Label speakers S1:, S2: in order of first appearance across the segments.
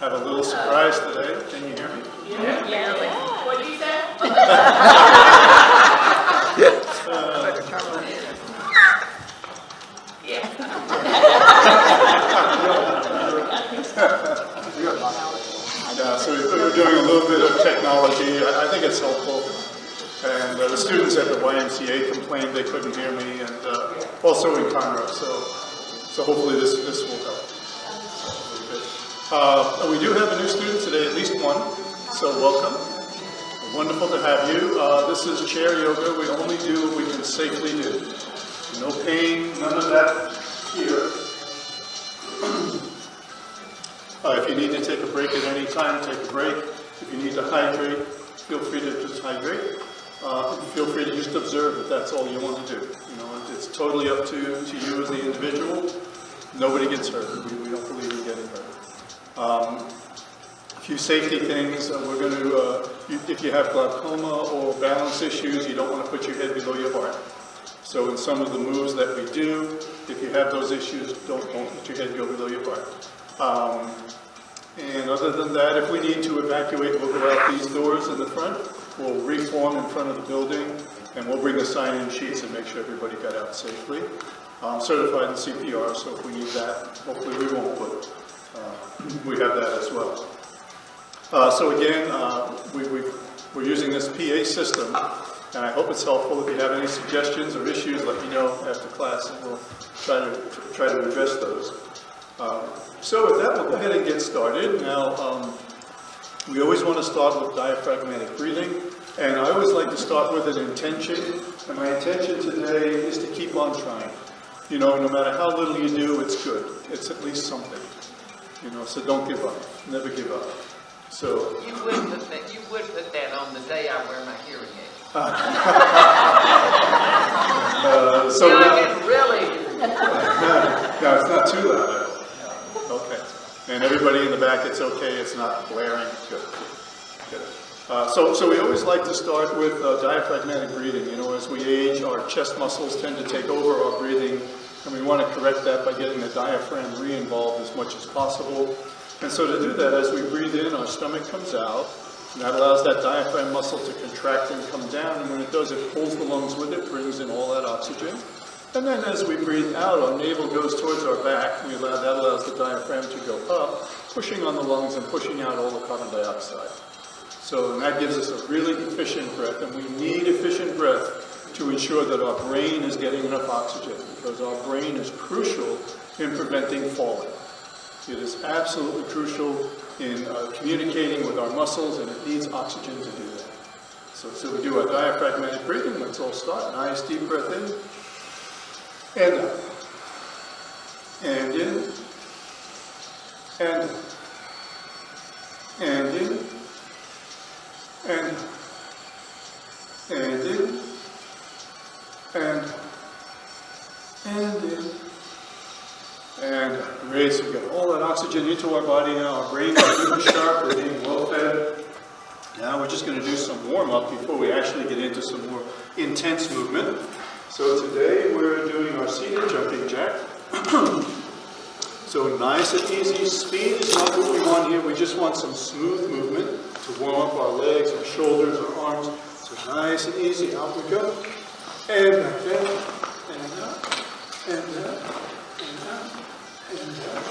S1: have a little surprise today. Can you hear me?
S2: Yeah. What did you say?
S1: Yeah, so we're doing a little bit of technology. I think it's helpful. And the students at the YMCA complained they couldn't hear me, and also in Conroe. So hopefully this will help. We do have a new student today, at least one. So welcome. Wonderful to have you. This is chair yoga. We only do what we can safely do. No pain, none of that here. If you need to take a break at any time, take a break. If you need to hydrate, feel free to just hydrate. Feel free to just observe if that's all you want to do. You know, it's totally up to you as the individual. Nobody gets hurt. We don't believe in getting hurt. A few safety things. We're going to, if you have glaucoma or balance issues, you don't want to put your head below your heart. So in some of the moves that we do, if you have those issues, don't let your head go below your heart. And other than that, if we need to evacuate, we'll go out these doors in the front. We'll reform in front of the building, and we'll bring the sign-in sheets and make sure everybody got out safely. Certified in CPR, so if we need that, hopefully we won't, but we have that as well. So again, we're using this PA system, and I hope it's helpful. If you have any suggestions or issues, let me know after class, and we'll try to address those. So with that, we'll go ahead and get started. Now, we always want to start with diaphragmatic breathing, and I always like to start with an intention, and my intention today is to keep on trying. You know, no matter how little you do, it's good. It's at least something. You know, so don't give up. Never give up. So
S2: You would put that on the day I wear my hearing aid.
S1: so
S2: you
S1: now,
S2: can really.
S1: no, it's not too loud. Okay. And everybody in the back, it's okay. It's not blaring. Good. Good. So we always like to start with diaphragmatic breathing. You know, as we age, our chest muscles tend to take over our breathing, and we want to correct that by getting the diaphragm re-involved as much as possible. And so to do that, as we breathe in, our stomach comes out, and that allows that diaphragm muscle to contract and come down, and when it does, it pulls the lungs with it, brings in all that oxygen. And then as we breathe out, our navel goes towards our back, and that allows the diaphragm to go up, pushing on the lungs and pushing out all the carbon dioxide. So that gives us a really efficient breath, and we need efficient breath to ensure that our brain is getting enough oxygen, because our brain is crucial in preventing falling. It is absolutely crucial in communicating with our muscles, and it needs oxygen to do that. So we do our diaphragmatic breathing. Let's all start. Nice deep breath in, and out, and in, and out, and in, and in, and in, and great. So we get all that oxygen into our body now. Our brain is super sharp. We're being well fed. Now we're just going to do some warm-up before we actually get into some more intense movement. So today we're doing our seated jumping jack. So nice and easy. Speed is not what we want here. We just want some smooth movement to warm up our legs, our shoulders, our arms. So nice and easy. Out we go. And back down. And up. And down. And down. And down.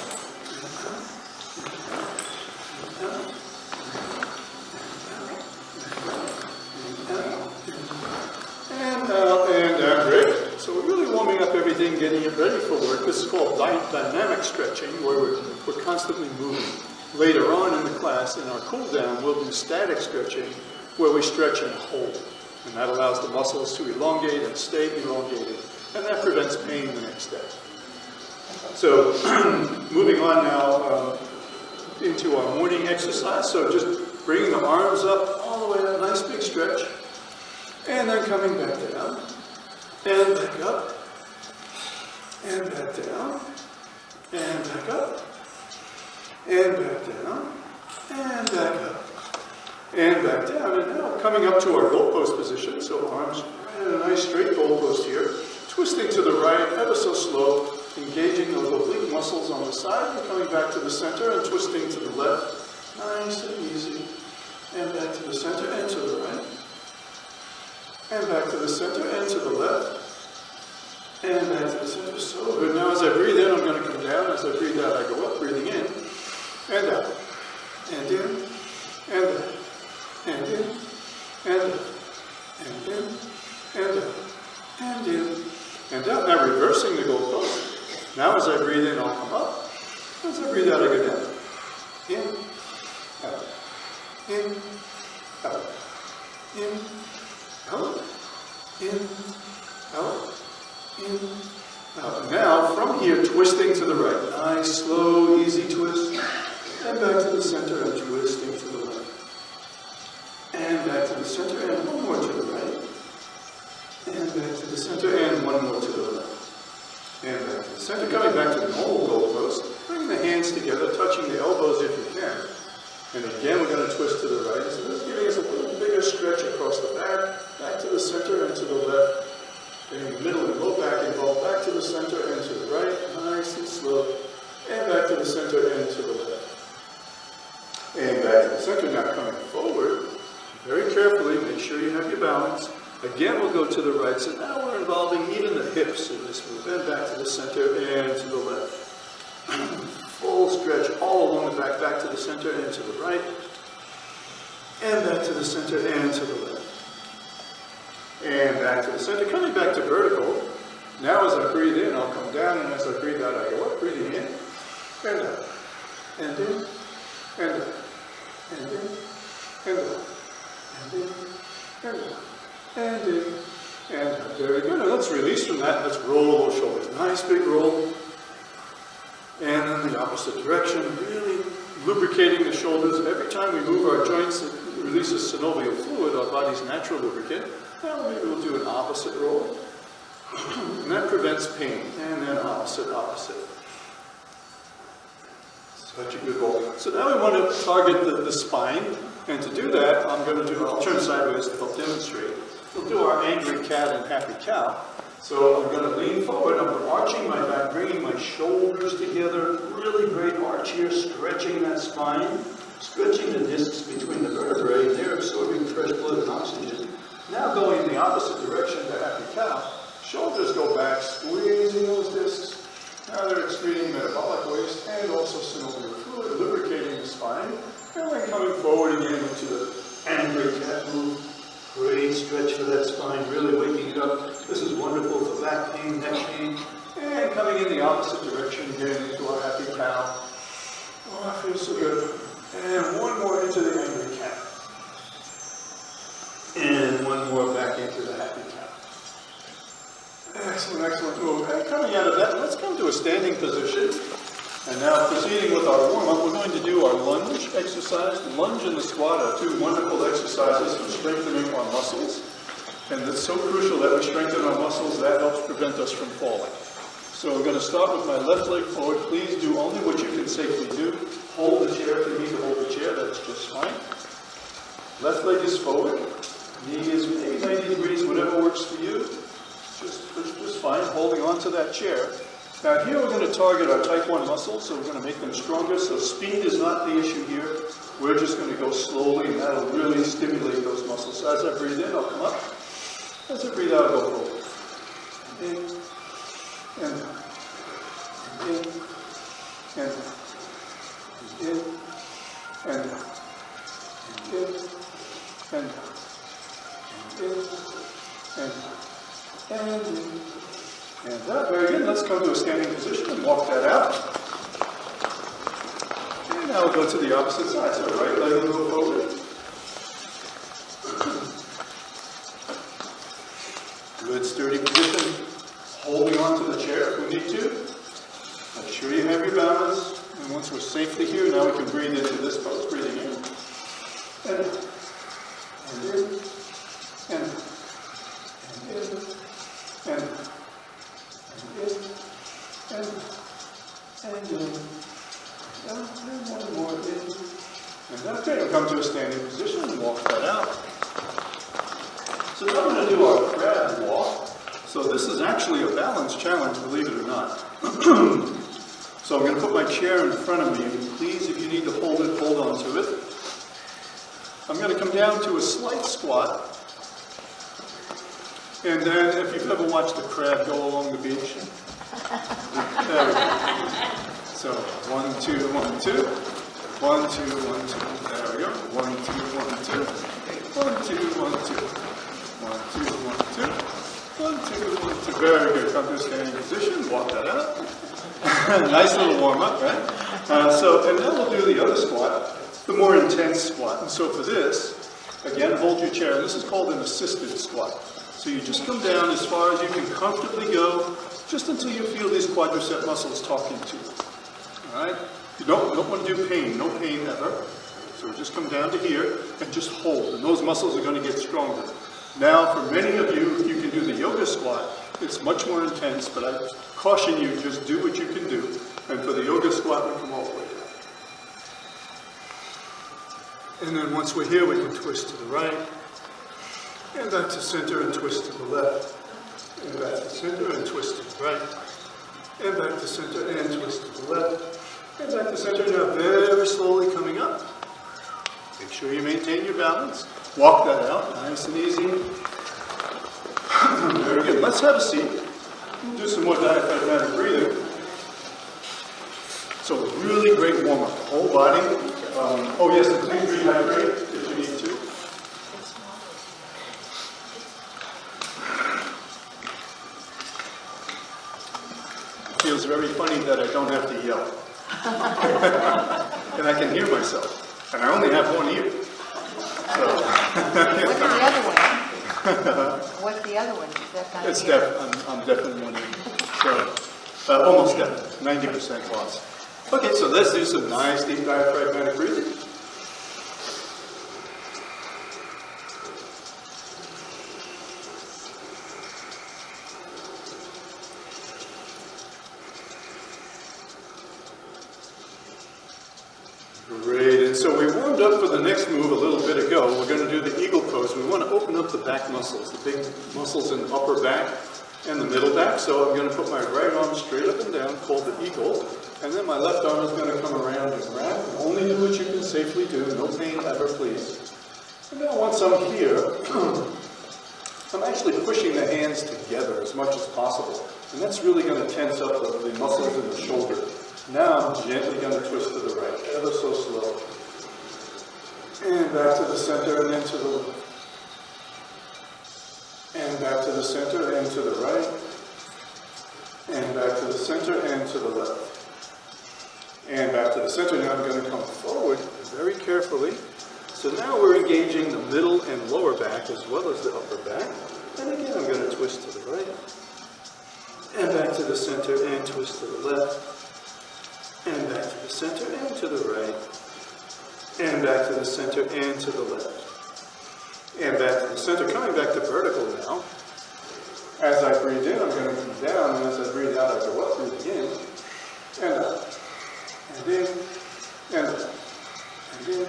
S1: And out. And down. Great. So we're really warming up everything, getting it ready for work. This is called dynamic stretching, where we're constantly moving. Later on in the class, in our cool down, we'll do static stretching, where we stretch and hold. And that allows the muscles to elongate and stay elongated. And that prevents pain the next day. So moving on now into our morning exercise. So just bringing the arms up all the way to a nice big stretch. And then coming back down. And back up. And back down. And back up. And back down. And back up. And back down. And now coming up to our goalpost position. So arms right at a nice straight goalpost here. Twisting to the right, ever so slow. Engaging those oblique muscles on the side. And coming back to the center and twisting to the left. Nice and easy. And back to the center and to the right. And back to the center and to the left. And back to the center. So good. Now as I breathe in, I'm going to come down. As I breathe out, I go up, breathing in and out. And in and out. And in and out. And in and out. And in and out. Now reversing the goalpost. Now as I breathe in, I'll come up. As I breathe out, I go down. In, out. In, out. In, out. In, out. In, out. Now, from here, twisting to the right. Nice, slow, easy twist. And back to the center and twisting to the right. And back to the center and one more to the right. And back to the center and one more to the left. And back to the center. Coming back to the whole goalpost. Bring the hands together, touching the elbows if you can. And again, we're going to twist to the right. So this is giving us a little bigger stretch across the back to the center and to the left. Getting the middle and low back involved, back to the center and to the right, nice and slow. And back to the center and to the left. And back to the center, now coming forward. Very carefully, make sure you have your balance. Again, we'll go to the right. So now we're involving even the hips in this move. And back to the center and to the left. Full stretch all along the back to the center and to the right. And back to the center and to the left. And back to the center, coming back to vertical. Now as I breathe in, I'll come down, and as I breathe out, I go up, breathing in, and out, and in, and out, and in, and out, and in, and out, and in, and out. Very good. Now let's release from that. Let's roll those shoulders. Nice big roll. And then the opposite direction, really lubricating the shoulders. Every time we move our joints, it releases synovial fluid, our body's natural lubricant. Now maybe we'll do an opposite roll. And that prevents pain. And then opposite. Such a good roll. So now we want to target the spine. And to do that, I'll turn sideways to help demonstrate. We'll do our angry cat and happy cow. So I'm going to lean forward. I'm arching my back, bringing my shoulders together. Really great arch here, stretching that spine, stretching the discs between the vertebrae, and they're absorbing fresh blood and oxygen. Now going in the opposite direction to happy cow. Shoulders go back, squeezing those discs. Now they're excreting metabolic waste and also synovial fluid, lubricating the spine. And then coming forward again into the angry cat move. Great stretch for that spine, really waking it up. This is wonderful for back pain, neck pain. And coming in the opposite direction, getting into our happy cow. Oh, that feels so good. And one more into the angry cat. And one more back into the happy cow. Excellent, excellent move. And coming out of that, let's come to a standing position. And now proceeding with our warm-up, we're going to do our lunge exercise. The lunge and the squat are two wonderful exercises for strengthening our muscles. And it's so crucial that we strengthen our muscles, that helps prevent us from falling. So we're going to start with my left leg forward. Please do only what you can safely do. Hold the chair if you need to hold the chair, that's just fine. Left leg is forward. Knee is maybe 90 degrees, whatever works for you. Just fine, holding on to that chair. Now here we're going to target our type 1 muscles, so we're going to make them stronger. So speed is not the issue here. We're just going to go slowly, and that'll really stimulate those muscles. So as I breathe in, I'll come up. As I breathe out, I'll go forward. In, and out. In, and out. In, and out. In, and out. In, and out. And in. And that, very good. Let's come to a standing position and walk that out. And now we'll go to the opposite side. So right leg will go forward. Good sturdy position. Holding on to the chair if we need to. Make sure you have your balance. And once we're safely here, now we can breathe into this pose. Breathing in. And in. And in. And in. And one more in. And okay, we'll come to a standing position and walk that out. So now we're going to do our crab walk. So this is actually a balance challenge, believe it or not. So I'm going to put my chair in front of me, and please, if you need to hold it, hold on to it. I'm going to come down to a slight squat. And then, if you've ever watched a crab go along the beach, there we go. So, 1, 2, 1, 2. 1, 2, 1, 2. There we go. 1, 2, 1, 2. 1, 2, 1, 2. 1, 2, 1, 2. 1, 2, 1, 2. Very good. Come to a standing position. Walk that out. Nice little warm-up, right? And then we'll do the other squat, the more intense squat. And so for this, again, hold your chair. And this is called an assisted squat. So you just come down as far as you can comfortably go, just until you feel these quadricep muscles talking to you. All right? You don't want to do pain, no pain ever. So just come down to here and just hold. And those muscles are going to get stronger. Now, for many of you, if you can do the yoga squat, it's much more intense, but I caution you, just do what you can do. And for the yoga squat, we come all the way down. And then once we're here, we can twist to the right, and back to center and twist to the left, and back to center and twist to the right, and back to center and twist to the left, and back to center. Now very slowly coming up. Make sure you maintain your balance. Walk that out, nice and easy. Very good. Let's have a seat. We'll do some more diaphragmatic breathing. So really great warm-up. Whole body. Oh yes, and please rehydrate if you need to. It feels very funny that I don't have to yell. And I can hear myself. And I only have one ear. So.
S3: What's the other one? What's the other one?
S1: It's deaf. I'm deaf in one ear. So, almost deaf. 90% loss. Okay, so let's do some nice deep diaphragmatic breathing. Great, and so we warmed up for the next move a little bit ago. We're going to do the eagle pose. We want to open up the back muscles, the big muscles in the upper back and the middle back. So I'm going to put my right arm straight up and down, called the eagle, and then my left arm is going to come around and grab. Only do what you can safely do, no pain ever, please. And now once I'm here, I'm actually pushing the hands together as much as possible. And that's really going to tense up the muscles in the shoulder. Now I'm gently going to twist to the right, ever so slow. And back to the center and then to the left. And back to the center and to the right. And back to the center and to the left. And back to the center. Now I'm going to come forward very carefully. So now we're engaging the middle and lower back as well as the upper back. And again I'm going to twist to the right. And back to the center and twist to the left. And back to the center and to the right. And back to the center and to the left. And back to the center. Coming back to vertical now. As I breathe in, I'm going to come down, and as I breathe out, I go up, breathing in, and out. And in, and out. And in,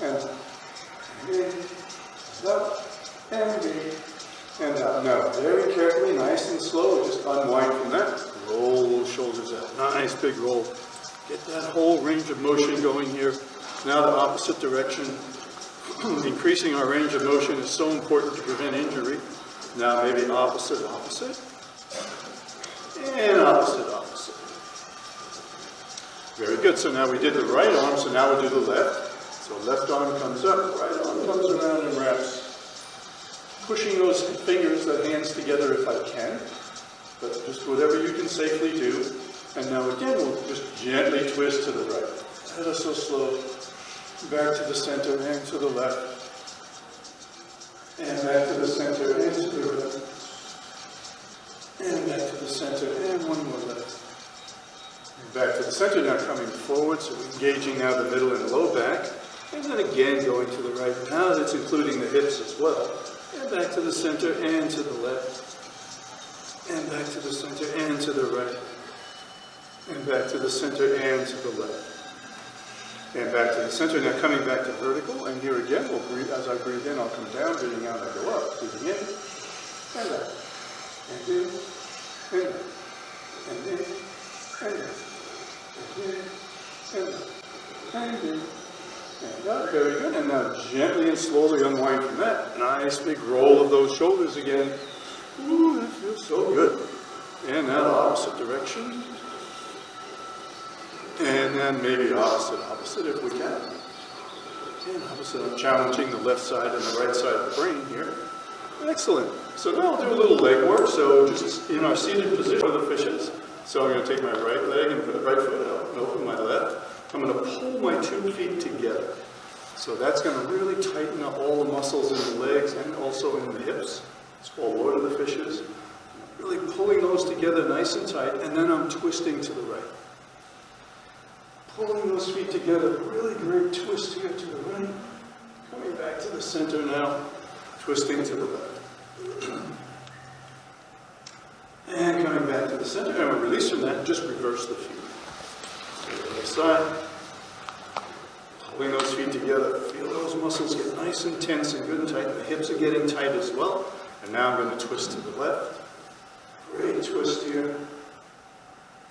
S1: and out. And in, and out. And in, and out. Now, very carefully, nice and slow, just unwind from that. Roll those shoulders out. Nice big roll. Get that whole range of motion going here. Now the opposite direction. Increasing our range of motion is so important to prevent injury. Now maybe opposite, opposite. And opposite, opposite. Very good. So now we did the right arm, so now we'll do the left. So left arm comes up, right arm comes around and wraps. Pushing those fingers, the hands together if I can. But just whatever you can safely do. And now again, we'll just gently twist to the right. Ever so slow. Back to the center and to the left. And back to the center and to the right. And back to the center and one more left. And back to the center, now coming forward, so we're engaging now the middle and low back. And then again going to the right. Now that's including the hips as well. And back to the center and to the left. And back to the center and to the right. And back to the center and to the left. And back to the center. Now coming back to vertical. And here again, we'll breathe. As I breathe in, I'll come down. Breathing out, I go up. Breathing in. And out. And in. And out. And in. And out. And up, very good. And now gently and slowly unwind from that. Nice big roll of those shoulders again. Ooh, that feels so good. And now the opposite direction. And then maybe opposite if we can. And opposite, I'm challenging the left side and the right side of the brain here. Excellent. So now we'll do a little leg work. So just in our seated position for the fishes. So I'm going to take my right leg and put the right foot out and open my left. I'm going to pull my 2 feet together. So that's going to really tighten up all the muscles in the legs and also in the hips. It's called Lord of the Fishes. Really pulling those together nice and tight, and then I'm twisting to the right. Pulling those feet together, really great twist here to the right. Coming back to the center now, twisting to the left. And coming back to the center, and we release from that, and just reverse the feet. So the other side. Pulling those feet together, feel those muscles get nice and tense and good and tight. The hips are getting tight as well. And now I'm going to twist to the left. Great twist here.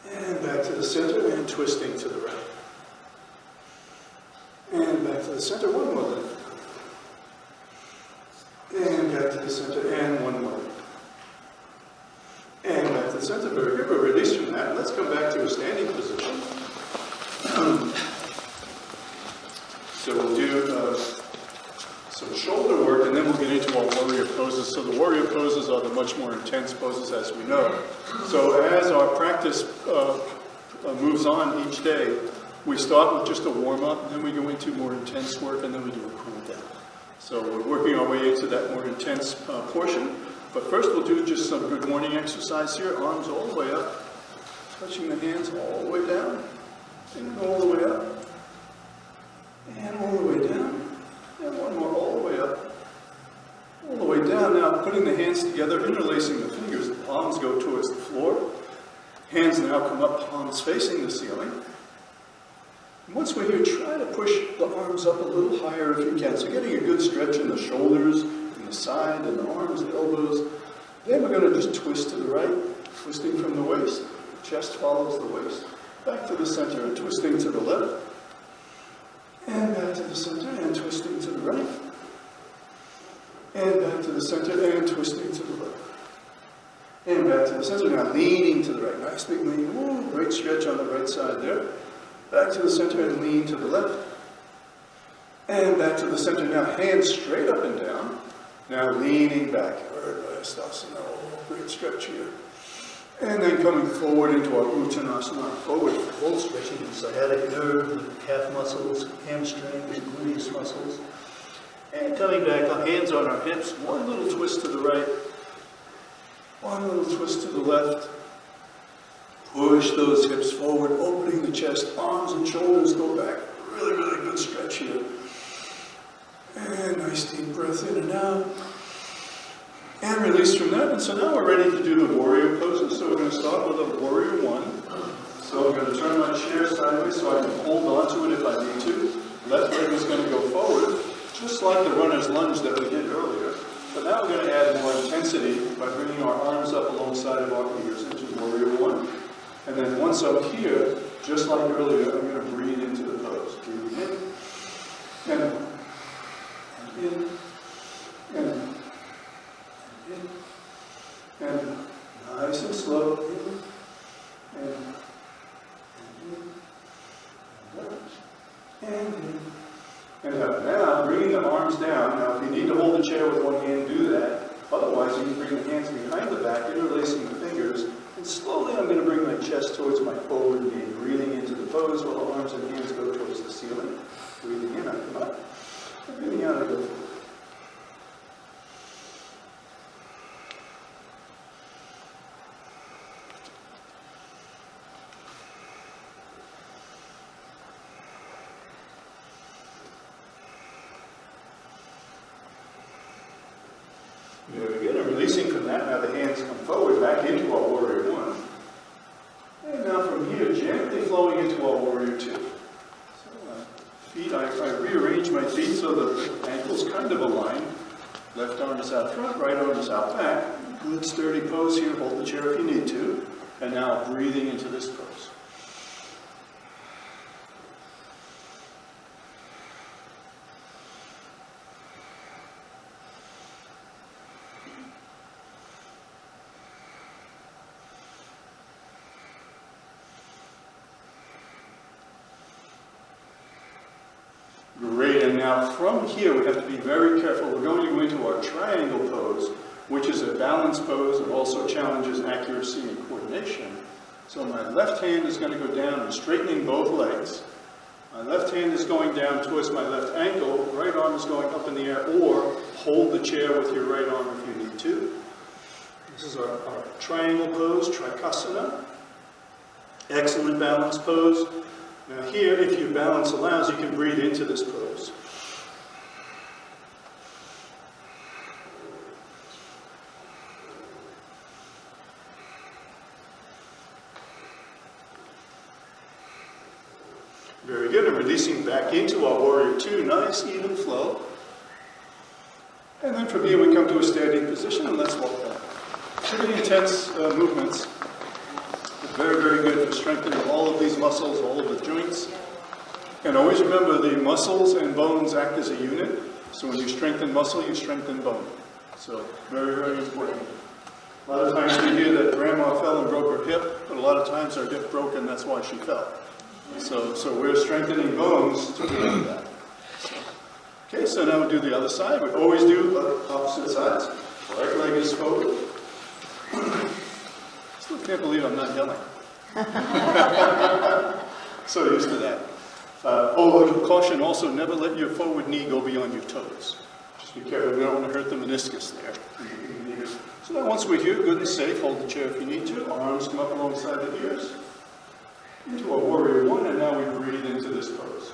S1: And back to the center and twisting to the right. And back to the center, one more lift. And back to the center and one more lift. And back to the center, very good. We're released from that. Let's come back to a standing position. So we'll do some shoulder work, and then we'll get into our warrior poses. So the warrior poses are the much more intense poses, as we know. So as our practice moves on each day, we start with just a warm-up, then we go into more intense work, and then we do a cool-down. So we're working our way into that more intense portion. But first we'll do just some good morning exercise here. Arms all the way up, touching the hands all the way down, and all the way up. And all the way down, and one more all the way up, all the way down. Now putting the hands together, interlacing the fingers, the palms go towards the floor. Hands now come up, palms facing the ceiling. And once we're here, try to push the arms up a little higher if you can. So getting a good stretch in the shoulders, in the side, and the arms, the elbows. Then we're going to just twist to the right, twisting from the waist. Chest follows the waist. Back to the center and twisting to the left. And back to the center and twisting to the right. And back to the center and twisting to the left. And back to the center, now leaning to the right. Nice big lean. Ooh, great stretch on the right side there. Back to the center and lean to the left. And back to the center, now hands straight up and down. Now leaning back. Great stretch here. And then coming forward into our Uttanasana, forward fold, stretching the sciatic nerve, the calf muscles, hamstrings, gluteus muscles. And coming back, our hands on our hips, one little twist to the right, one little twist to the left. Push those hips forward, opening the chest, arms and shoulders go back. Really, really good stretch here. And nice deep breath in and out. And release from that. And so now we're ready to do the warrior poses. So we're going to start with a warrior one. So I'm going to turn my chair sideways so I can hold on to it if I need to. Left leg is going to go forward, just like the runner's lunge that we did earlier. But now we're going to add more intensity by bringing our arms up alongside of our ears into warrior one. And then once up here, just like earlier, I'm going to breathe into the pose. Breathe in, and out, and in, and out. And nice and slow, in, and out. Now, bringing the arms down. Now, if you need to hold the chair with one hand, do that. Otherwise, you can bring the hands behind the back, interlacing the fingers. And slowly, I'm going to bring my chest towards my forward knee, breathing into the pose while the arms and hands go towards the ceiling. Breathing in, I come up. Breathing out, I go forward. Very good. And releasing from that, now the hands come forward, back into our warrior one. And now from here, gently flowing into our warrior two. So feet, I rearrange my feet so the ankles kind of align. Left arm is out front, right arm is out back. Good sturdy pose here. Hold the chair if you need to. And now breathing into this pose. now from here we have to be very careful. We're going to go into our triangle pose, which is a balance pose and also challenges accuracy and coordination. So my left hand is going to go down and straightening both legs. My left hand is going down towards my left ankle, right arm is going up in the air, or hold the chair with your right arm if you need to. This is our triangle pose, Trikonasana. Excellent balance pose. Now here, if your balance allows, you can breathe into this pose. Very good, and releasing back into our Warrior Two, nice even flow. And then from here we come to a standing position, and let's walk back. Pretty intense movements, but very, very good for strengthening all of these muscles, all of the joints. And always remember, the muscles and bones act as a unit, so when you strengthen muscle, you strengthen bone. So very, very important. A lot of times we hear that grandma fell and broke her hip, but a lot of times her hip broke and that's why she fell. So we're strengthening bones to prevent that. Okay, so now we'll do the other side. We always do opposite sides. Right leg is forward. Still can't believe I'm not yelling. So used to that. Caution also, never let your forward knee go beyond your toes. Just be careful, we don't want to hurt the meniscus there. So now once we're here, good and safe, hold the chair if you need to. Arms come up alongside the ears. Into our Warrior One, and now we breathe into this pose.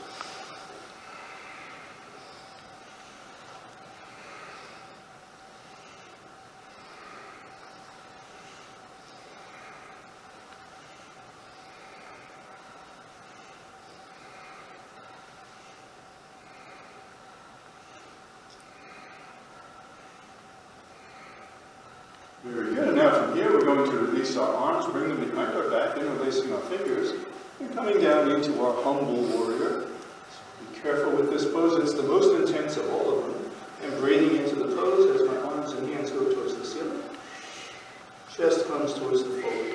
S1: Very good. And now from here, we're going to release our arms, bring them behind our back, interlacing our fingers, and coming down into our humble warrior. Be careful with this pose. It's the most intense of all of them. And breathing into the pose as my arms and hands go towards the ceiling. Chest comes towards the forward.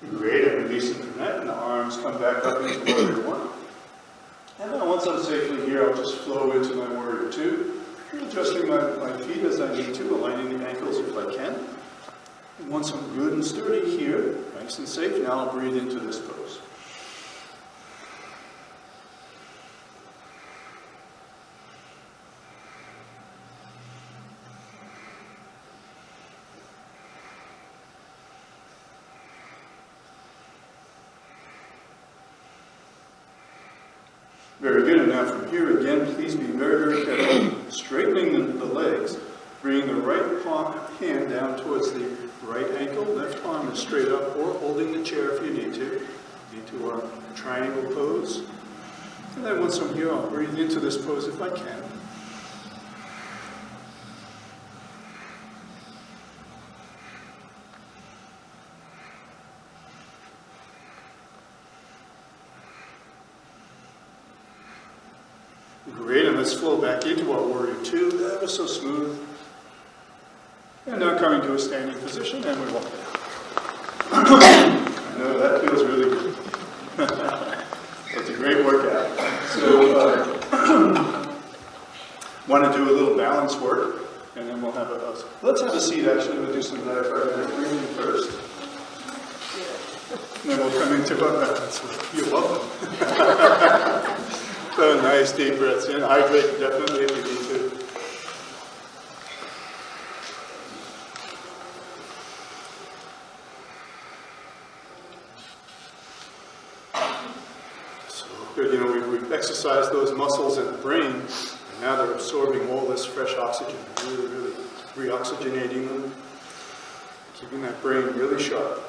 S1: Great, and releasing from that, and the arms come back up into Warrior One. And then once I'm safely here, I'll just flow into my Warrior Two, adjusting my feet as I need to, aligning the ankles if I can. And once I'm good and sturdy here, nice and safe, now I'll breathe into this pose. Very good, and now from here again, please be very, very careful. Straightening the legs, bringing the right palm hand down towards the right ankle, left arm is straight up, or holding the chair if you need to, into our triangle pose. And then once I'm here, I'll breathe into this pose if I can. Great, and let's flow back into our Warrior Two, ever so smooth. And now coming to a standing position, and we walk down. I know that feels really good. It's a great workout. So, want to do a little balance work, and then we'll have let's have a seat actually, we'll do some diaphragmatic breathing first. And then we'll come into our balance work. You're welcome. So nice deep breaths in. Hydrate definitely if you need to. So good, we've exercised those muscles in the brain, and now they're absorbing all this fresh oxygen, really reoxygenating them, keeping that brain really sharp.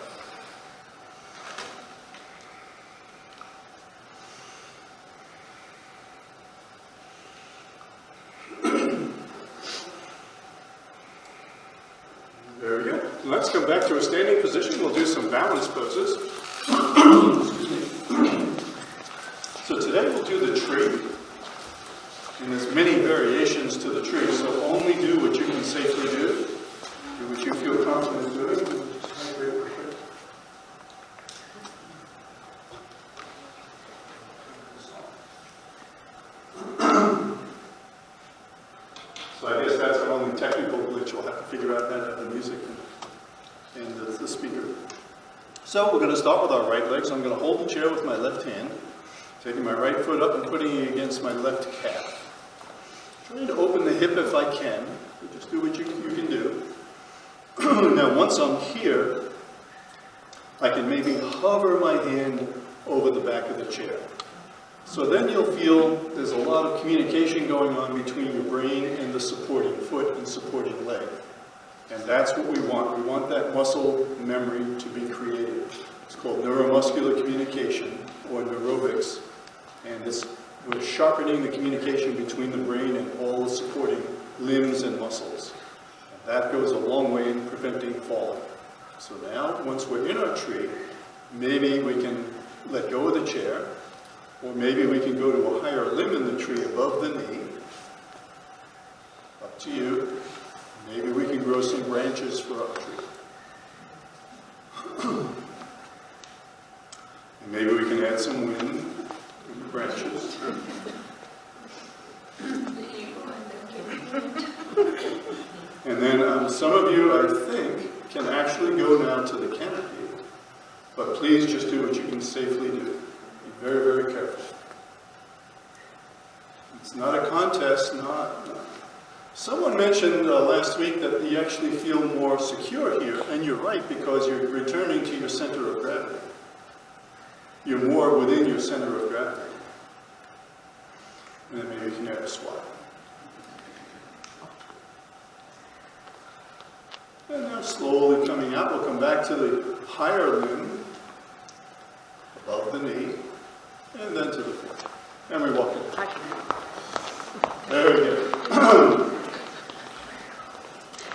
S1: Very good. Let's come back to a standing position. We'll do some balance poses. Excuse me. So today we'll do the tree. And there's many variations to the tree, so only do what you can safely do. Do what you feel confident doing. So I guess that's our only technical glitch. We'll have to figure out that at the music and the speaker. So we're going to start with our right leg. So I'm going to hold the chair with my left hand, taking my right foot up and putting it against my left calf. Trying to open the hip if I can. So just do what you can do. Now once I'm here, I can maybe hover my hand over the back of the chair. So then you'll feel there's a lot of communication going on between your brain and the supporting foot and supporting leg. And that's what we want. We want that muscle memory to be created. It's called neuromuscular communication, or neurobics. And we're sharpening the communication between the brain and all the supporting limbs and muscles. And that goes a long way in preventing falling. So now, once we're in our tree, maybe we can let go of the chair, or maybe we can go to a higher limb in the tree above the knee. Up to you. Maybe we can grow some branches for our tree. And maybe we can add some wind in the branches. And then some of you, I think, can actually go now to the canopy. But please just do what you can safely do. Be very, very careful. It's not a contest, Someone mentioned last week that you actually feel more secure here, and you're right, because you're returning to your center of gravity. You're more within your center of gravity. And then maybe you can add a squat. And now slowly coming out, we'll come back to the higher limb, above the knee, and then to the feet. And we walk in. There we go.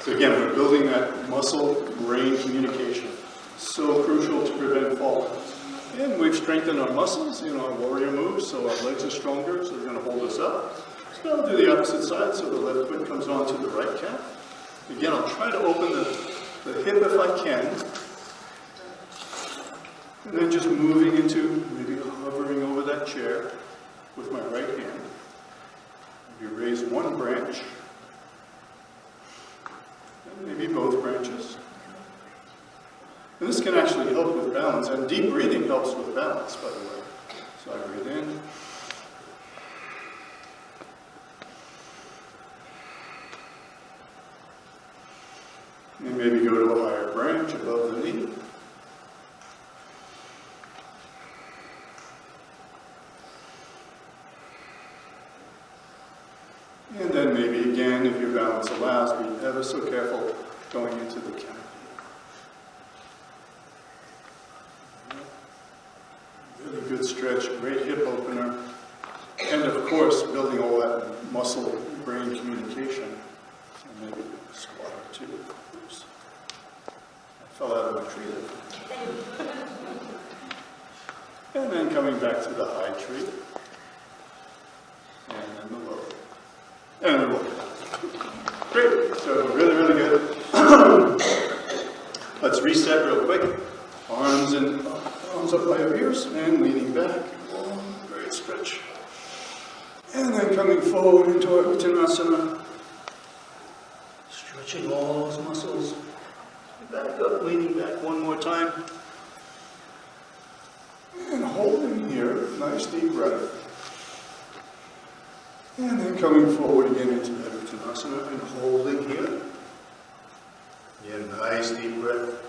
S1: So again, we're building that muscle-brain communication. So crucial to prevent falling. And we've strengthened our muscles in our warrior moves, so our legs are stronger, so they're going to hold us up. So I'll do the opposite side, so the left foot comes onto the right calf. Again, I'll try to open the hip if I can. And then just moving into, maybe hovering over that chair with my right hand. Maybe raise one branch. Maybe both branches. And this can actually help with balance, and deep breathing helps with balance, by the way. So I breathe in. And maybe go to a higher branch above the knee. And then maybe again, if your balance allows, be ever so careful going into the canopy. Really good stretch, great hip opener. And of course, building all that muscle-brain communication. And maybe a squat or two. Oops. I fell out of my tree there. And then coming back to the high tree. And then the low. And we walk it out. Great. So really, really good. Let's reset real quick. Arms up by your ears and leaning back. Oh, great stretch. And then coming forward into our Uttanasana. Stretching all those muscles. Back up, leaning back one more time. And holding here. Nice deep breath. And then coming forward again into that Uttanasana and holding here. Yeah, nice deep breath.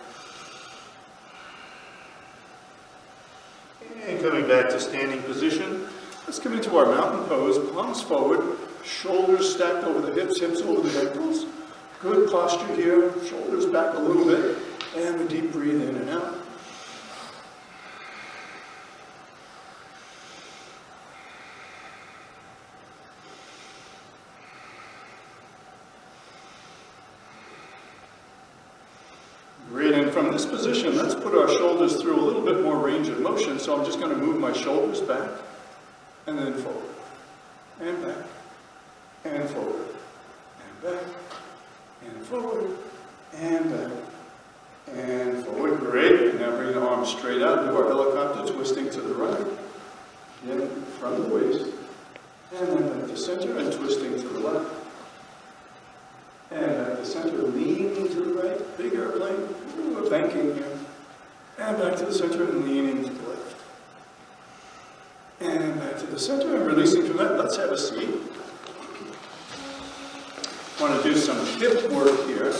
S1: And coming back to standing position. Let's come into our mountain pose. Palms forward, shoulders stacked over the hips, hips over the ankles. Good posture here. Shoulders back a little bit. And we deep breathe in and out. Great, and from this position, let's put our shoulders through a little bit more range of motion. So I'm just going to move my shoulders back, and then forward, and back, and forward, and back, and forward, and back, and forward. Great. And now bring the arms straight out. Do our helicopter twisting to the right. Again, from the waist. And then back to center and twisting to the left. And back to center, leaning to the right. Big airplane. We're banking here. And back to the center and leaning to the left. And back to the center and releasing from that. Let's have a seat. Want to do some hip work here.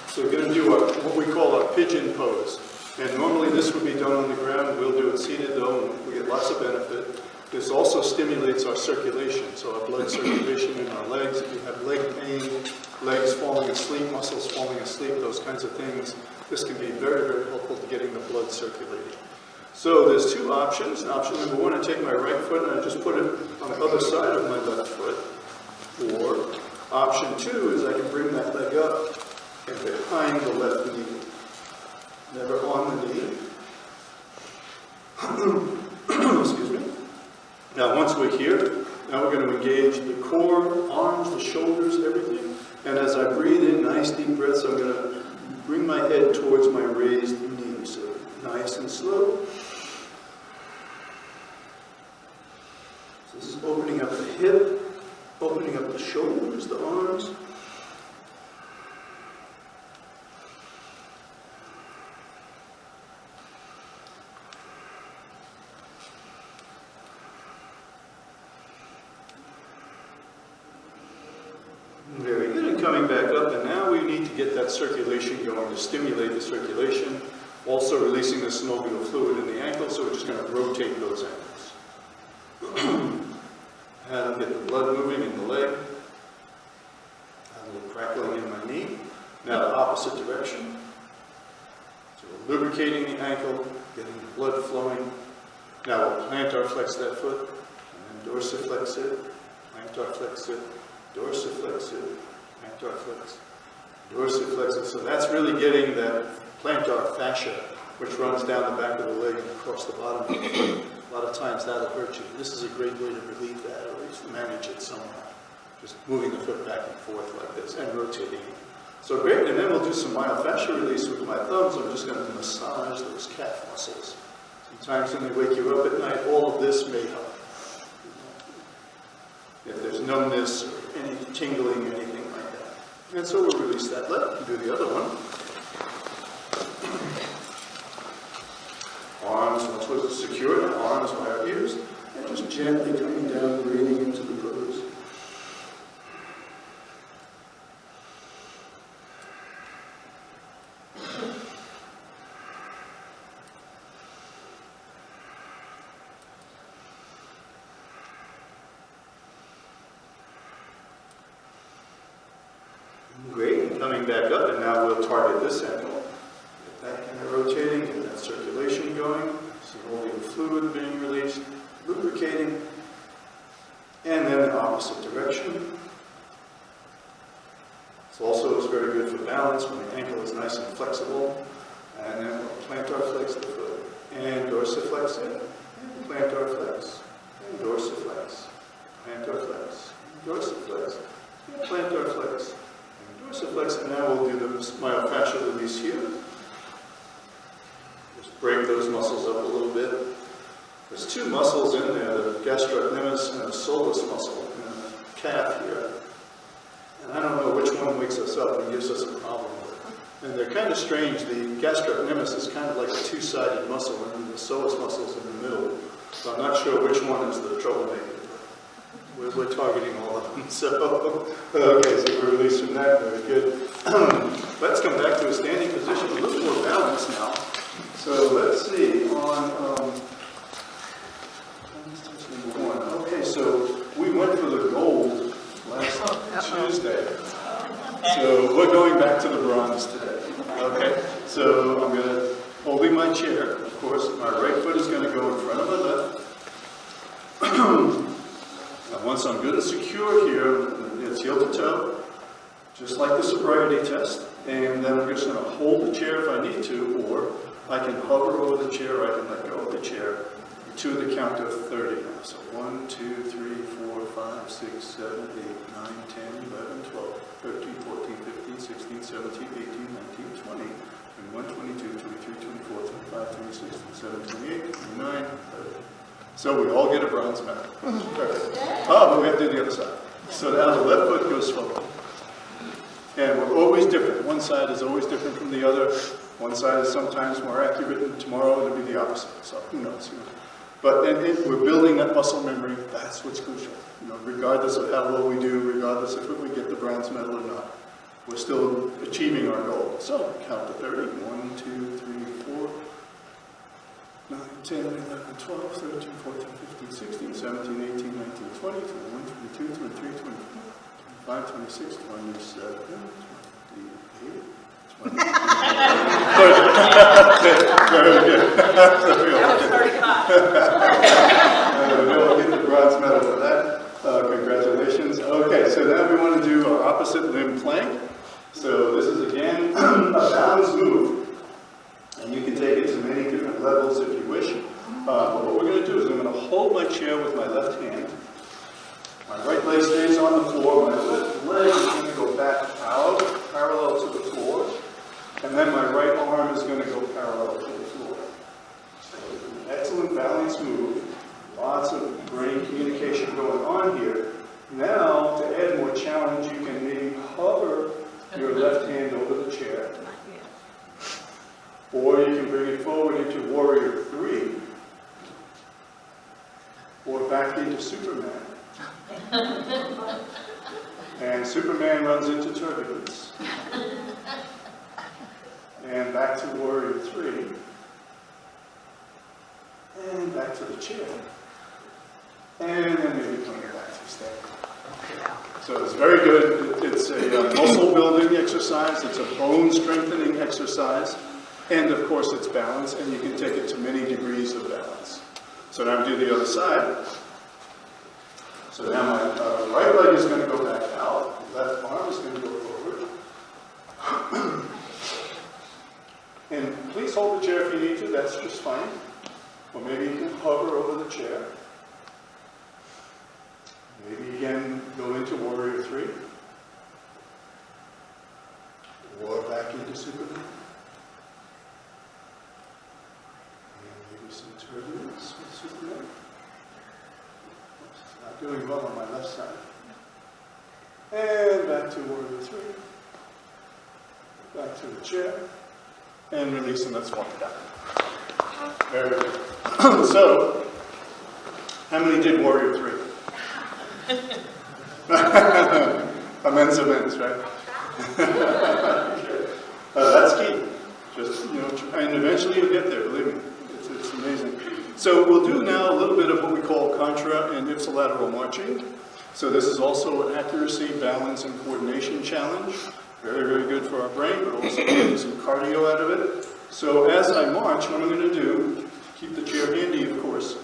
S1: So we're going to do what we call our pigeon pose. And normally this would be done on the ground. We'll do it seated though, and we get lots of benefit. This also stimulates our circulation, so our blood circulation in our legs. If you have leg pain, legs falling asleep, muscles falling asleep, those kinds of things, this can be very, very helpful to getting the blood circulating. So there's two options. Option number one, I take my right foot and I just put it on the other side of my left foot. Or option two is I can bring that leg up and behind the left knee. Never on the knee. Excuse me. Now once we're here, now we're going to engage the core, arms, the shoulders, everything. And as I breathe in nice deep breaths, I'm going to bring my head towards my raised knee. So nice and slow. So this is opening up the hip, opening up the shoulders, the arms. Very good, and coming back up, and now we need to get that circulation going to stimulate the circulation, also releasing the synovial fluid in the ankle, so we're just going to rotate those ankles. And get the blood moving in the leg, a little crackling in my knee. Now the opposite direction. So we're lubricating the ankle, getting the blood flowing. Now we'll plantar flex that foot, and then dorsiflex it, plantar flex it, dorsiflex it, plantar flex, dorsiflex it. So that's really getting that plantar fascia, which runs down the back of the leg and across the bottom of the foot. A lot of times that'll hurt you. This is a great way to relieve that, or at least manage it somehow. Just moving the foot back and forth like this and rotating it. So great, and then we'll do some myofascial release with my thumbs. I'm just going to massage those calf muscles. Sometimes when they wake you up at night, all of this may help. If there's numbness or any tingling, anything like that. And so we'll release that leg and do the other one. Arms, once we're secured, arms by our ears, and just gently coming down, breathing into the pose. Great, and coming back up, and now we'll target this ankle. Get that kind of rotating, get that circulation going, synovial fluid being released, lubricating, and then the opposite direction. This also is very good for balance when the ankle is nice and flexible. And then we'll plantar flex the foot, and dorsiflex it, and plantar flex, and dorsiflex, plantar flex, and dorsiflex, and plantar flex. Dorsiflex, and now we'll do the myofascial release here. Just break those muscles up a little bit. There's two muscles in there, the gastrocnemius and the soleus muscle in the calf here. And I don't know which one wakes us up and gives us a problem with it. And they're kind of strange. The gastrocnemius is kind of like a two-sided muscle, and the soleus muscle is in the middle. So I'm not sure which one is the troublemaker. We're targeting all of them. So, okay, so we're released from that. Very good. Let's come back to a standing position, a little more balance now. So let's see, on number one. Okay, so we went for the gold last Tuesday. So we're going back to the bronze today. Okay, so I'm going to, holding my chair, of course, my right foot is going to go in front of my left. Now, once I'm good and secure here, it's heel to toe, just like the sobriety test. And then I'm just going to hold the chair if I need to, or I can hover over the chair, or I can let go of the chair to the count of 30. So 1, 2, 3, 4, 6, 7, 8, 9, 10, 11, 12, 13, 14, 15, 16, 17, 18, 19, 20, 21, 22, 23, 24, 25, 26, 27, 28, 29, 30. So we all get a bronze medal. Perfect. Oh, but we have to do the other side. So now the left foot goes forward. And we're always different. One side is always different from the other. One side is sometimes more accurate, and tomorrow it'll be the opposite. So who knows? But we're building that muscle memory. That's what's crucial. Regardless of how well we do, regardless if we get the bronze medal or not, we're still achieving our goal. So count to 30. 1, 2, 3, 4, 9, 10, 11, 12, 13, 14, 15, 16, 17, 18, 19, 20, 21, 22, 23, 24, 25, 26, 27, 28, 29. Very good.
S2: That was 35.
S1: We'll get the bronze medal for that. Congratulations. Okay, so now we want to do our opposite limb plank. So this is again a balance move. And you can take it to many different levels if you wish. But what we're going to do is I'm going to hold my chair with my left hand. My right leg stays on the floor. My left leg is going to go back out, parallel to the floor. And then my right arm is going to go parallel to the floor. So it's an excellent balance move. Lots of brain communication going on here. Now, to add more challenge, you can maybe hover your left hand over the chair. Or you can bring it forward into Warrior 3. Or back into Superman. And Superman runs into turbulence. And back to Warrior 3. And back to the chair. And then maybe bring it back to stand. So it's very good. It's a muscle building exercise. It's a bone strengthening exercise. And of course it's balance, and you can take it to many degrees of balance. So now we do the other side. So now my right leg is going to go back out. Left arm is going to go forward. And please hold the chair if you need to. That's just fine. Or maybe you can hover over the chair. Maybe again go into Warrior 3. Or back into Superman. And maybe some turbulence with Superman. Oops, not doing well on my left side. And back to Warrior 3. Back to the chair. And release, and let's walk it out. Very good. So, how many did Warrior 3? Amends, right? That's key. Just, and eventually you'll get there, believe me. It's amazing. So we'll do now a little bit of what we call contra and ipsilateral marching. So this is also an accuracy, balance, and coordination challenge. Very, very good for our brain, but also getting some cardio out of it. So as I march, what I'm going to do, keep the chair handy, of course.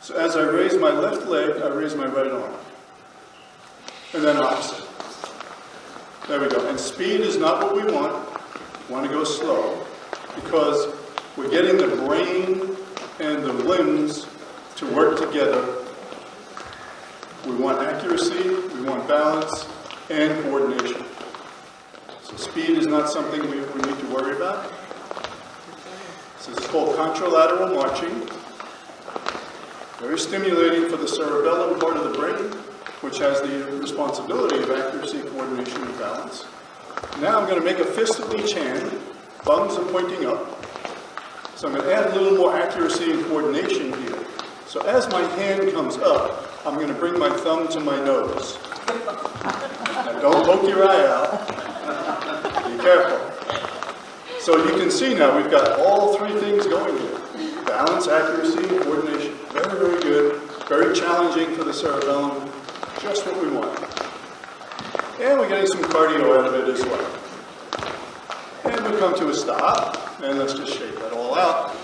S1: So as I raise my left leg, I raise my right arm. And then opposite. There we go. And speed is not what we want. We want to go slow, because we're getting the brain and the limbs to work together. We want accuracy, we want balance, and coordination. So speed is not something we need to worry about. So this is called contralateral marching. Very stimulating for the cerebellum part of the brain, which has the responsibility of accuracy, coordination, and balance. Now I'm going to make a fist of each hand. Thumbs are pointing up. So I'm going to add a little more accuracy and coordination here. So as my hand comes up, I'm going to bring my thumb to my nose. Now don't poke your eye out. Be careful. So you can see now we've got all three things going here. Balance, accuracy, and coordination. Very, very good. Very challenging for the cerebellum. Just what we want. And we're getting some cardio out of it as well. And we come to a stop. And let's just shake that all out.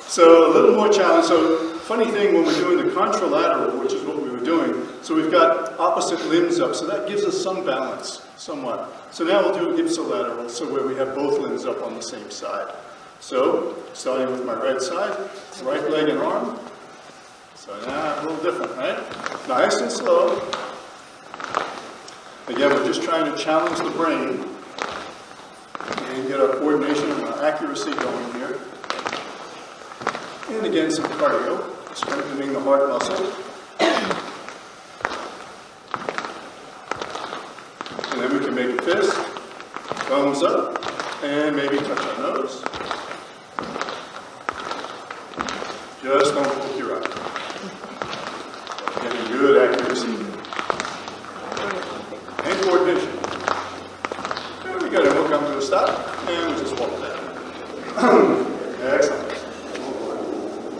S1: So a little more challenge. So funny thing when we're doing the contralateral, which is what we were doing, so we've got opposite limbs up, so that gives us some balance, somewhat. So now we'll do ipsilateral, so where we have both limbs up on the same side. So, starting with my right side, right leg and arm. So now a little different, right? Nice and slow. Again, we're just trying to challenge the brain and get our coordination and our accuracy going here. And again, some cardio, strengthening the heart muscle. And then we can make a fist, thumbs up, and maybe touch our nose. Just don't poke your eye. Getting good accuracy. And coordination. There we go, and we'll come to a stop, and we'll just walk down. Excellent.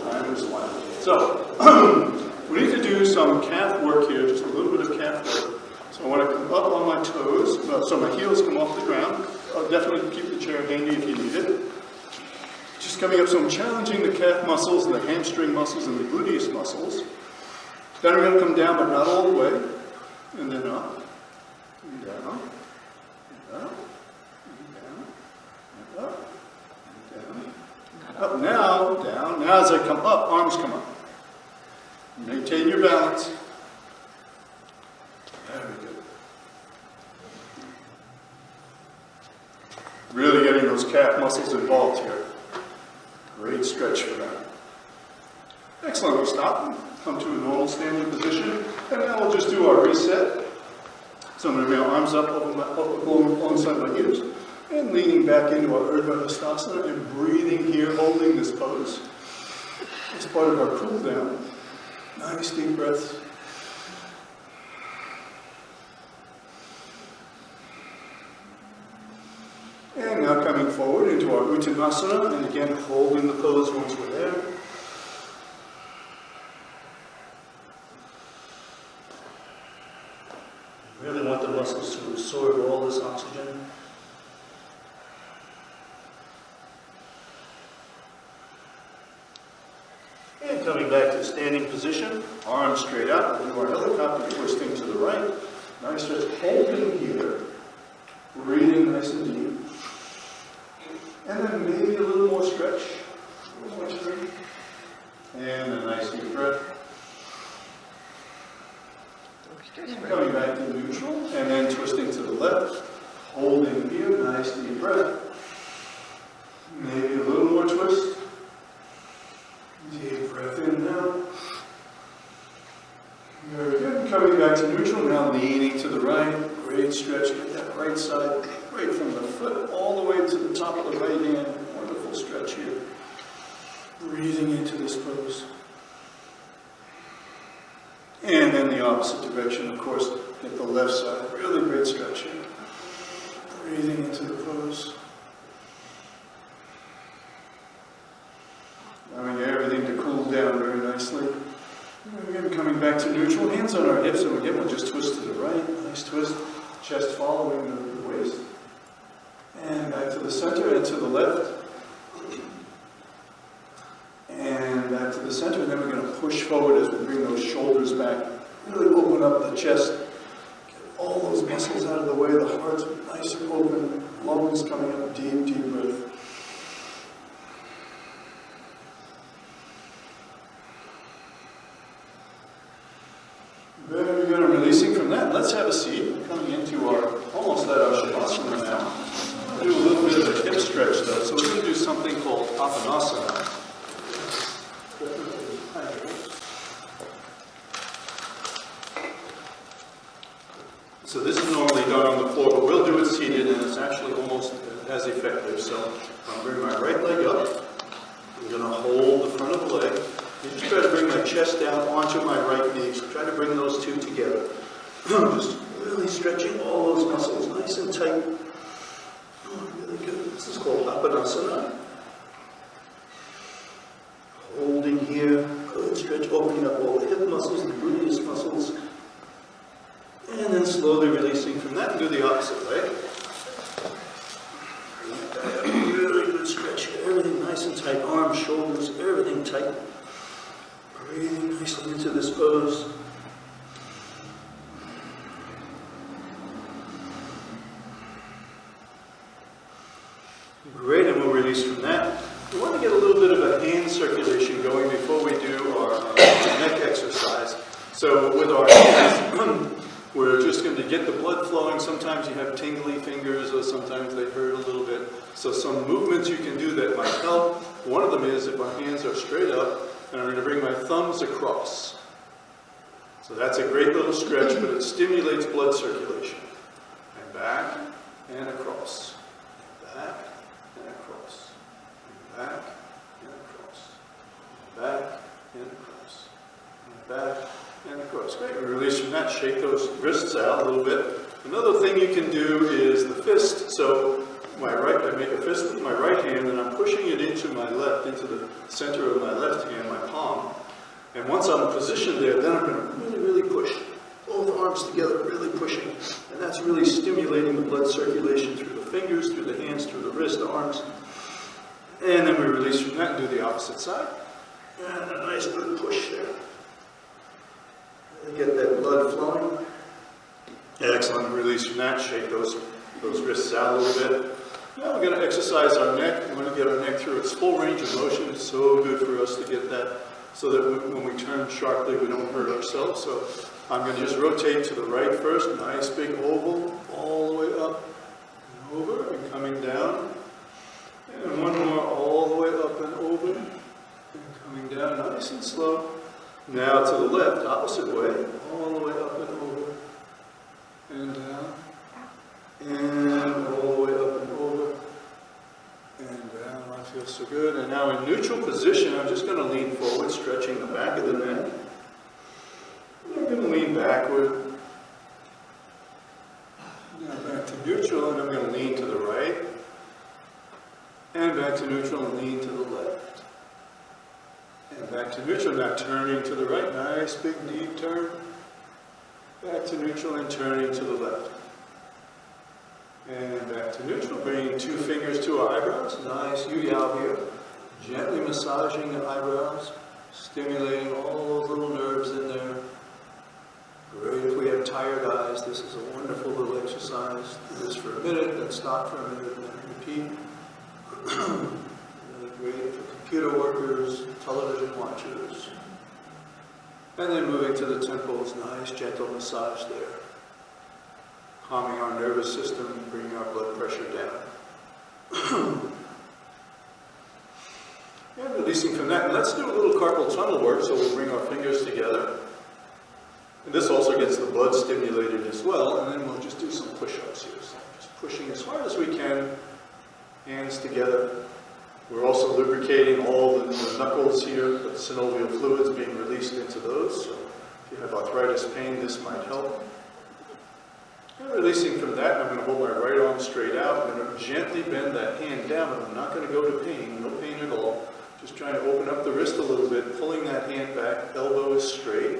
S1: Time is flying. So, we need to do some calf work here, just a little bit of calf work. So I want to come up on my toes, so my heels come off the ground. I'll definitely keep the chair handy if you need it. Just coming up, so I'm challenging the calf muscles and the hamstring muscles and the gluteus muscles. Then we're going to come down, but not all the way. And then up, and down, and up, and down, and up, and down. Up now, down. Now as I come up, arms come up. Maintain your balance. Very good. Really getting those calf muscles involved here. Great stretch for that. Excellent. We stop. Come to a normal standing position. And now we'll just do our reset. So I'm going to bring my arms up alongside my hips. And leaning back into our Urdhva Hastasana and breathing here, holding this pose. It's part of our cool down. Nice deep breaths. And now coming forward into our Uttanasana, and again holding the pose once we're there. Really want the muscles to absorb all this oxygen. And coming back to standing position, arms straight out, we'll do our helicopter twisting to the right. Nice stretch, holding here, breathing nice and deep. And then maybe a little more stretch, a little more stretch. And a nice deep breath. Coming back to neutral, and then twisting to the left, holding here, nice deep breath. Maybe a little more twist. Deep breath in now. Very good. Coming back to neutral, now leaning to the right. Great stretch. Get that right side, right from the foot all the way to the top of the right hand. Wonderful stretch here. Breathing into this pose. And then the opposite direction, of course, at the left side. Really great stretch here. Breathing into the pose. Allowing everything to cool down very nicely. And again, coming back to neutral, hands on our hips, and again, we'll just twist to the right. Nice twist. Chest following the waist. And back to the center and to the left. And back to the center, and then we're going to push forward as we bring those shoulders back. Really open up the chest. Get all those muscles out of the way. The heart's nice and open. Lungs coming up, deep, deep breath. Very good. I'm releasing from that. Let's have a seat. We're coming into our, almost at our Shavasana now. We'll do a little bit of a hip stretch though. So we're going to do something called Apanasana. So this is normally done on the floor, but we'll do it seated, and it's actually almost as effective. So I'll bring my right leg up. I'm going to hold the front of the leg. And just try to bring my chest down onto my right knee. So try to bring those two together. Just really stretching all those muscles nice and tight. Oh, really good. This is called Apanasana. Holding here. Good stretch, opening up all the hip muscles, the gluteus muscles. And then slowly releasing from that and do the opposite leg. Really good stretch here. Everything nice and tight. Arms, shoulders, everything tight. Breathing nicely into this pose. Great, and we'll release from that. We want to get a little bit of a hand circulation going before we do our neck exercise. So with our hands, we're just going to get the blood flowing. Sometimes you have tingly fingers, or sometimes they hurt a little bit. So some movements you can do that might help. One of them is if our hands are straight up, and I'm going to bring my thumbs across. So that's a great little stretch, but it stimulates blood circulation. And back, and across. And back, and across. And back, and across. And back, and across. And back, and across. Great. We release from that. Shake those wrists out a little bit. Another thing you can do is the fist. So I make a fist with my right hand, and I'm pushing it into my left, into the center of my left hand, my palm. And once I'm positioned there, then I'm going to really, really push. Both arms together, really pushing. And that's really stimulating the blood circulation through the fingers, through the hands, through the wrist, the arms. And then we release from that and do the opposite side. And a nice good push there. Get that blood flowing. Excellent. Release from that. Shake those wrists out a little bit. Now we're going to exercise our neck. We're going to get our neck through its full range of motion. It's so good for us to get that so that when we turn sharply, we don't hurt ourselves. So I'm going to just rotate to the right first. Nice big oval all the way up and over and coming down. And one more all the way up and over and coming down nice and slow. Now to the left, opposite way, all the way up and over, and down, and all the way up and over, and down. That feels so good. And now in neutral position, I'm just going to lean forward, stretching the back of the neck. I'm going to lean backward. Now back to neutral, and I'm going to lean to the right, and back to neutral and lean to the left. And back to neutral, now turning to the right, nice big deep turn. Back to neutral and turning to the left. And back to neutral, bringing 2 fingers to our eyebrows, nice yu-yao here. Gently massaging the eyebrows, stimulating all those little nerves in there. Great if we have tired eyes, this is a wonderful little exercise. Do this for a minute, then stop for a minute, then repeat. Really great for computer workers, television watchers. And then moving to the temples, nice gentle massage there. Calming our nervous system, bringing our blood pressure down. And releasing from that. And let's do a little carpal tunnel work, so we'll bring our fingers together. And this also gets the blood stimulated as well, and then we'll just do some push-ups here. So just pushing as hard as we can, hands together. We're also lubricating all the knuckles here, the synovial fluids being released into those. So if you have arthritis pain, this might help. And releasing from that, I'm going to hold my right arm straight out. I'm going to gently bend that hand down, but I'm not going to go to pain, no pain at all. Just trying to open up the wrist a little bit, pulling that hand back, elbow is straight.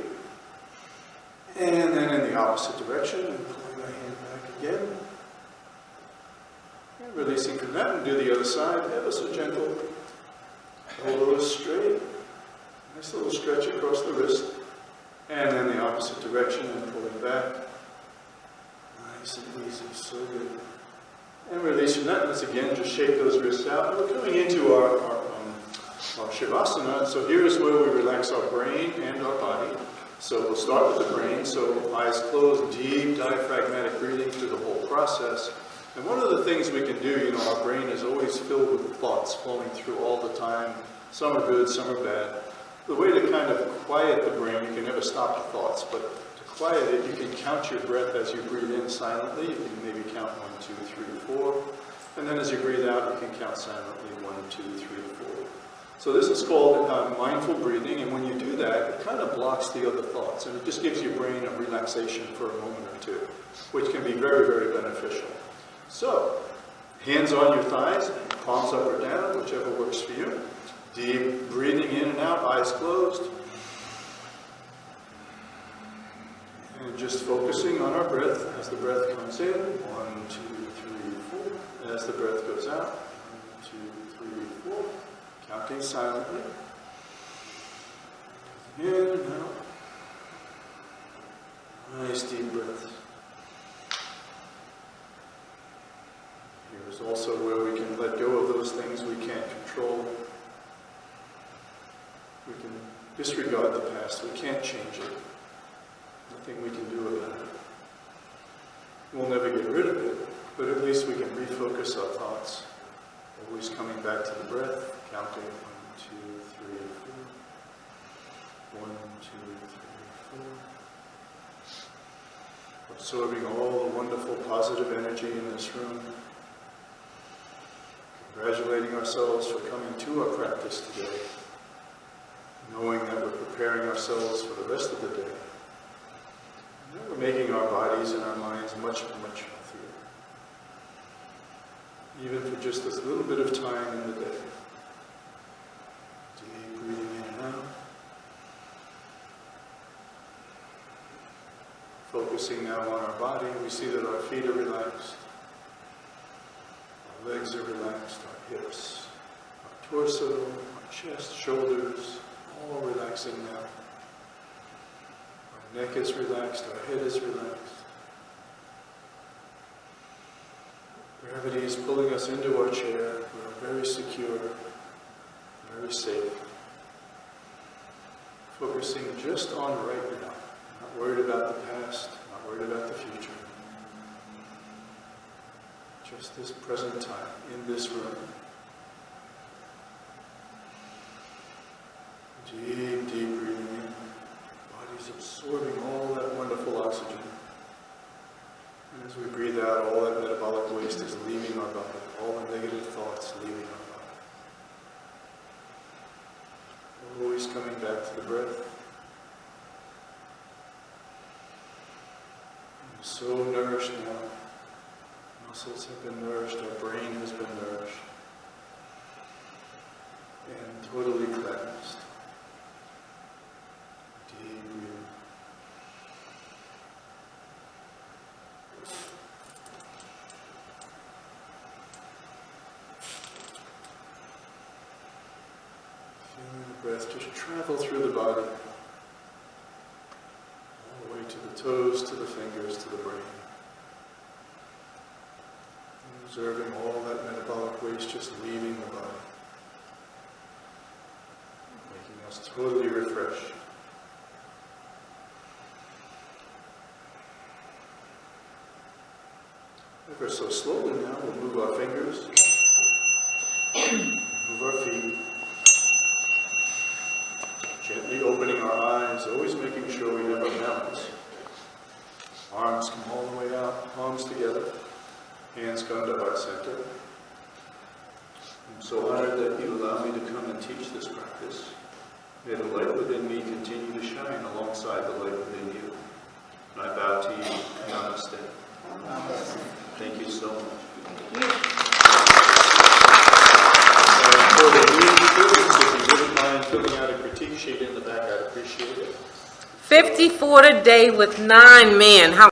S1: And then in the opposite direction, and pulling my hand back again. And releasing from that, and do the other side, ever so gentle. Elbow is straight. Nice little stretch across the wrist. And then the opposite direction, and pulling back. Nice and easy, so good. And release from that, let's again just shake those wrists out. And we're coming into our Shavasana. So here is where we relax our brain and our body. So we'll start with the brain. So eyes closed, deep diaphragmatic breathing through the whole process. And one of the things we can do, our brain is always filled with thoughts flowing through all the time. Some are good, some are bad. The way to kind of quiet the brain, you can never stop the thoughts, but to quiet it, you can count your breath as you breathe in silently. You can maybe count 1, 2, 3, 4. And then as you breathe out, you can count silently 1, 2, 3, 4. So this is called mindful breathing, and when you do that, it kind of blocks the other thoughts, and it just gives your brain a relaxation for a moment or two, which can be very, very beneficial. So, hands on your thighs, palms up or down, whichever works for you. Deep breathing in and out, eyes closed. And just focusing on our breath as the breath comes in. 1, 2, 3, 4. As the breath goes out. 1, 2, 3, 4. Counting silently. In and out. Nice deep breaths. Here's also where we can let go of those things we can't control. We can disregard the past. We can't change it. nothing we can do about it. We'll never get rid of it, but at least we can refocus our thoughts. Always coming back to the breath, counting 1, 2, 3, 4. 1, 2, 3, 4. Absorbing all the wonderful positive energy in this room. Congratulating ourselves for coming to our practice today. Knowing that we're preparing ourselves for the rest of the day. And that we're making our bodies and our minds much, much healthier. Even for just this little bit of time in the day. Deep breathing in and out. Focusing now on our body, we see that our feet are relaxed. Our legs are relaxed, our hips, our torso, our chest, shoulders, all relaxing now. Our neck is relaxed, our head is relaxed. Gravity is pulling us into our chair. We're very secure, very safe. Focusing just on right now. Not worried about the past, not worried about the future. Just this present time, in this room. Deep, deep breathing in. Body's absorbing all that wonderful oxygen. And as we breathe out, all that metabolic waste is leaving our body. All the negative thoughts leaving our body. Always coming back to the breath. We're so nourished now. Muscles have been nourished, our brain has been nourished. And totally cleansed. Deep breathing. Feeling the breath just travel through the body. All the way to the toes, to the fingers, to the brain. Observing all that metabolic waste just leaving the body. Making us totally refreshed. Ever so slowly now, we'll move our fingers, move our feet, gently opening our eyes, always making sure we never balance. Arms come all the way out, palms together. Hands come to heart center. I'm so honored that you allow me to come and teach this practice. May the light within me continue to shine alongside the light within you. And I bow to you. Namaste. Thank you so much. For the new students, if you wouldn't mind filling out a critique sheet in the back, I'd appreciate it.
S4: 54 today with 9 men. How